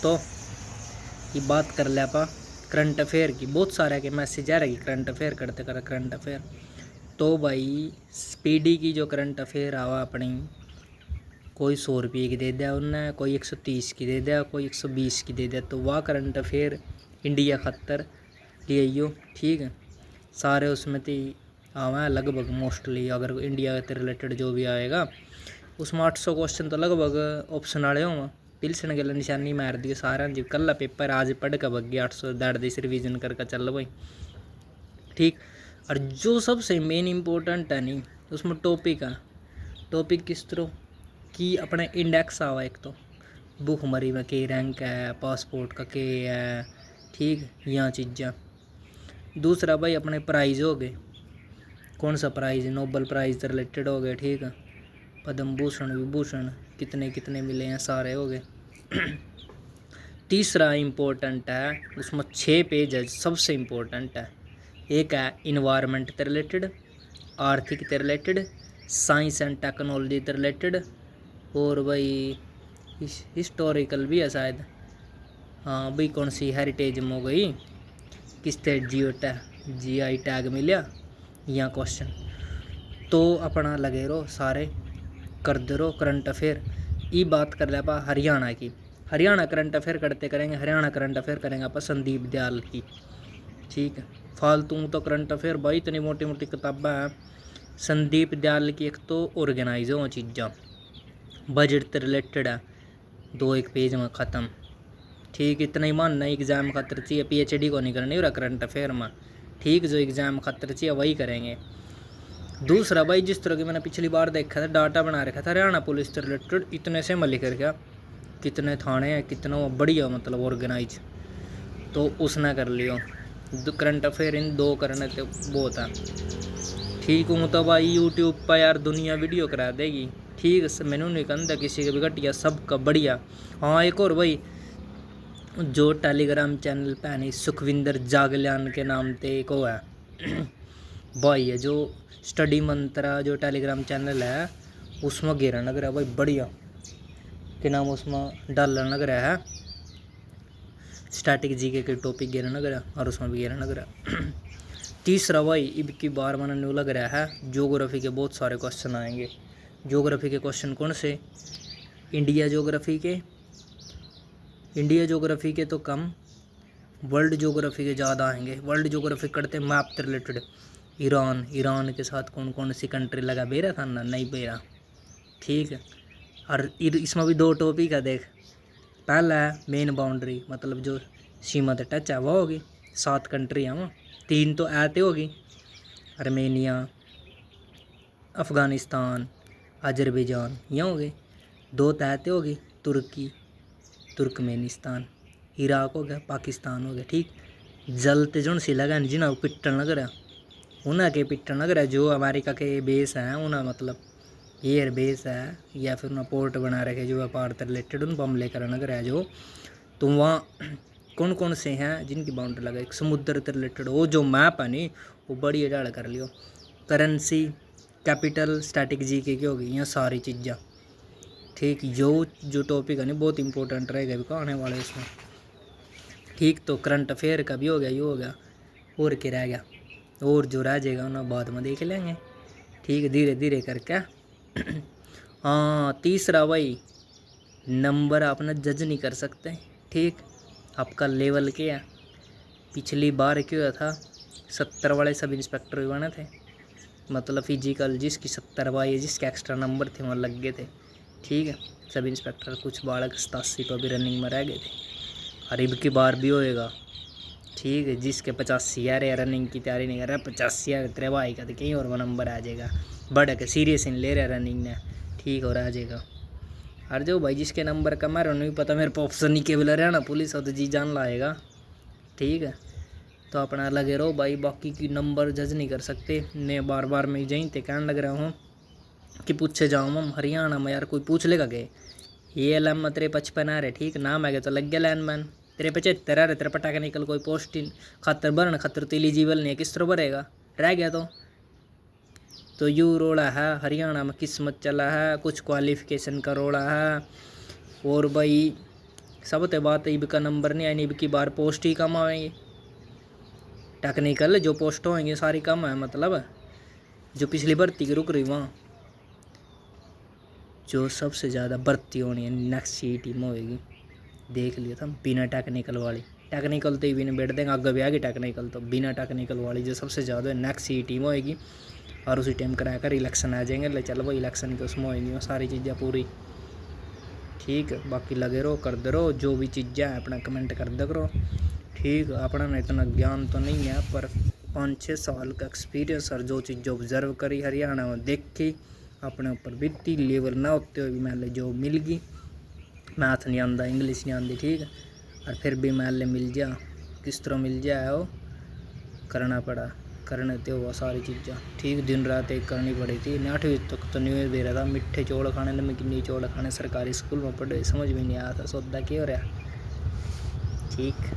दोस्तों ये बात कर ले आप करंट अफेयर की। बहुत सारे के मैसेज आ रहे कि करंट अफेयर करते कर करंट अफेयर। तो भाई स्पीडी की जो करंट अफेयर आवा अपनी, कोई 100 रुपये की दे दिया उनने, कोई 130 की दे दिया, कोई 120 की दे दिया। तो वह करंट अफेयर इंडिया खतर ले आइयो, ठीक है। सारे उसमें तो आवा लगभग मोस्टली, अगर इंडिया के रिलेटेड जो भी आएगा उसमें 800 क्वेश्चन तो लगभग ऑप्शन वाले होंगे। पिलसन के निशानी मार दी सारा जी। कल पेपर आज पढ़ के भग गया 800 दाड़ दिस रिविजन करके चल भाई, ठीक। और जो सबसे मेन इम्पोर्टेंट है नहीं उसमें टॉपिक है। टॉपिक किस तरह कि अपने इंडेक्स आवा, एक तो भूखमरी में के रैंक है, पासपोर्ट का के है, ठीक, यहाँ चीज़ें। दूसरा भाई अपने प्राइज़ हो गए, कौन सा प्राइज़, नोबल प्राइज़ से रिलेटेड हो गए, ठीक है। पद्म भूषण विभूषण कितने कितने मिले हैं, सारे हो गए। तीसरा इम्पोर्टेंट है, उसमें 6 पेज है, सबसे इम्पोर्टेंट है। एक है इन्वायरमेंट से रिलेटेड, आर्थिक से रिलेटेड, साइंस एंड टेक्नोलॉजी से रिलेटेड, और भाई हिस्टोरिकल भी है शायद। हाँ भाई कौन सी हेरिटेज में हो गई, किस तरह GI टैग मिला, यहाँ क्वेश्चन। तो अपना लगे रहो सारे कर दे रहो करंट अफेयर। ये बात कर ले आप हरियाणा की। हरियाणा करंट अफेयर करते करेंगे, हरियाणा करंट अफेयर करेंगे आप संदीप दयाल की, ठीक है। फालतू तो करंट अफेयर भाई इतनी मोटी मोटी किताबें हैं। संदीप दयाल की एक तो ऑर्गेनाइज हो चीज़ा, बजट से रिलेटेड है, 2 पेज में ख़त्म, ठीक। इतना ही मानना एग्ज़ाम खातर चाहिए, PhD को नहीं करनी हो रहा करंट अफेयर में, ठीक। जो एग्ज़ाम खातर चाहिए वही करेंगे। दूसरा भाई जिस तरह की मैंने पिछली बार देखा था, डाटा बना रखा था हरियाणा पुलिस से रिलेटेड, इतने से मैं लिख रखा कितने थाने हैं, कितना बढ़िया मतलब ऑर्गेनाइज, तो उसने कर लियो। करंट अफेयर इन 2 करने तो बहुत है, ठीक हूँ। तो भाई यूट्यूब पर यार दुनिया वीडियो करा देगी, ठीक। मैंने नहीं कहता किसी का भी घटिया, सबका बढ़िया। हाँ एक और भाई जो टेलीग्राम चैनल पे नहीं, सुखविंदर जागल्यान के नाम से एक वो है भाई है जो स्टडी मंत्रा जो टेलीग्राम चैनल है उसमें घेरा नगर है भाई बढ़िया, के नाम उसमें डालर नगर है, स्टैटिक जीके के टॉपिक घेरा नगर है और उसमें भी घेरा नगर है। तीसरा भाई इब की बार मैंने न्यू लग रहा है ज्योग्राफी के बहुत सारे क्वेश्चन आएंगे। ज्योग्राफी के क्वेश्चन कौन से, इंडिया ज्योग्राफी के तो कम, वर्ल्ड ज्योग्राफी के ज़्यादा आएंगे। वर्ल्ड ज्योग्राफी करते मैप से रिलेटेड, ईरान के साथ कौन कौन सी कंट्री लगा, बेरा था ना, नहीं बेरा, ठीक है। और इसमें भी 2 टॉपिक है देख। पहला है मेन बाउंड्री, मतलब जो सीमा से टच है वो होगी, 7 कंट्री हैं वहाँ, 3 तो ऐते होगी, आर्मेनिया, अफ़गानिस्तान, अजरबैजान, यहाँ हो गए। 2 तहते होगी, तुर्कमेनिस्तान, इराक हो गया, पाकिस्तान हो गया, ठीक। जलते जो सी लगा जिन्हें पिट्टन लग रहा, उन्हें के पिट्टन लग रहा जो अमेरिका के बेस हैं, उन्हें मतलब एयर बेस है या फिर उन्हें पोर्ट बना रखे जो व्यापार से रिलेटेड उन हमले करने लग रहा है जो। तो वहाँ कौन कौन से हैं जिनकी बाउंड्री लगा, एक समुद्र से रिलेटेड वो जो मैप है नहीं वो बढ़िया डाल कर लियो। करेंसी, कैपिटल, स्टैटिक जीके की होगी, यहाँ सारी चीज़ें, ठीक। जो टॉपिक है नहीं बहुत इंपॉर्टेंट रहेगा भी आने वाले इसमें, ठीक। तो करंट अफेयर का भी हो गया, ये हो गया, और क्या रह गया, और जो रह जाएगा उन्हें बाद में देख लेंगे, ठीक, धीरे धीरे करके। हाँ तीसरा भाई नंबर अपना जज नहीं कर सकते, ठीक। आपका लेवल क्या है, पिछली बार क्या हुआ था 70 वाले सब इंस्पेक्टर बने थे, मतलब फिजिकल जिसकी 70 वाई जिसके एक्स्ट्रा नंबर थे वहाँ लग गए थे, ठीक है। सब इंस्पेक्टर कुछ बालक 87 तो अभी रनिंग में रह गए थे, और इब की बार भी होएगा, ठीक है। जिसके 85 यार रनिंग की तैयारी नहीं कर रहा, 85 यार तेरे भाई का तो कहीं और वो नंबर आ जाएगा, बढ़ के सीरियस नहीं ले रहा रनिंग ने, ठीक, और आ जाएगा। और जो भाई जिसके नंबर कम है उन्हें भी पता मेरे को ऑप्शन नहीं केवल रहा ना पुलिस हो तो जी जान लाएगा, ठीक है। तो अपना लगे रहो भाई, बाकी की नंबर जज नहीं कर सकते। मैं बार बार मैं यहीं ते कहने लग रहा हूँ कि पूछे जाऊँ हम हरियाणा में यार कोई पूछ लेगा कि ये LM में तेरे 55 आ रहे, ठीक, नाम है तो लग गया लैंडमैन, तेरे 75 आ रहे, तेरे पटाखा निकल कोई पोस्टिंग खातर भरन खातर तो एलिजिबल नहीं है, किस तरह भरेगा, रह गया तो यू रोड़ा है हरियाणा में, किस्मत चला है, कुछ क्वालिफिकेशन का रोड़ा है। और भाई सब तो बात इब का नंबर नहीं आए, इब की बार पोस्ट ही कम आएंगे। टेक्निकल जो पोस्ट होंगे सारी कम है, मतलब जो पिछली भर्ती की रुक रही वहाँ जो सबसे ज़्यादा भर्ती होनी है नेक्स्ट सी टीम होएगी। देख लिया था बिना टेक्निकल वाली, टेक्निकल तो भी नहीं बैठ देंगे आगे भी आगे टेक्निकल, तो बिना टेक्निकल वाली जो सबसे ज़्यादा नेक्स्ट सी टीम होएगी। और उसी टाइम करा कर इलेक्शन आ जाएंगे, ले चलो वो इलेक्शन के उसमें होएंगी वो सारी चीज़ें पूरी। ठीक है, बाकी लगे रहो करते रहो, जो भी चीज़ें हैं अपना कमेंट कर दे करो। ठीक, अपना इतना ज्ञान तो नहीं है पर 5-6 साल का एक्सपीरियंस और जो चीज़ ऑब्जर्व करी हरियाणा में देखी अपने ऊपर बीती, लेवल ना होते हुए भी मैंने जो मिल गई। मैथ नहीं आता, इंग्लिश नहीं आती, ठीक है, और फिर भी मैंने मिल जा, किस तरह मिल जाए वो करना पड़ा, करने तो वो सारी चीज़ें ठीक दिन रात एक करनी पड़ी थी। 8वीं तक तो न्यूज़ दे रहा था मिठे चौल खाने, नमकीनी चौल खाने, सरकारी स्कूल में पढ़े समझ में नहीं आया था सौदा क्या हो रहा। ठीक।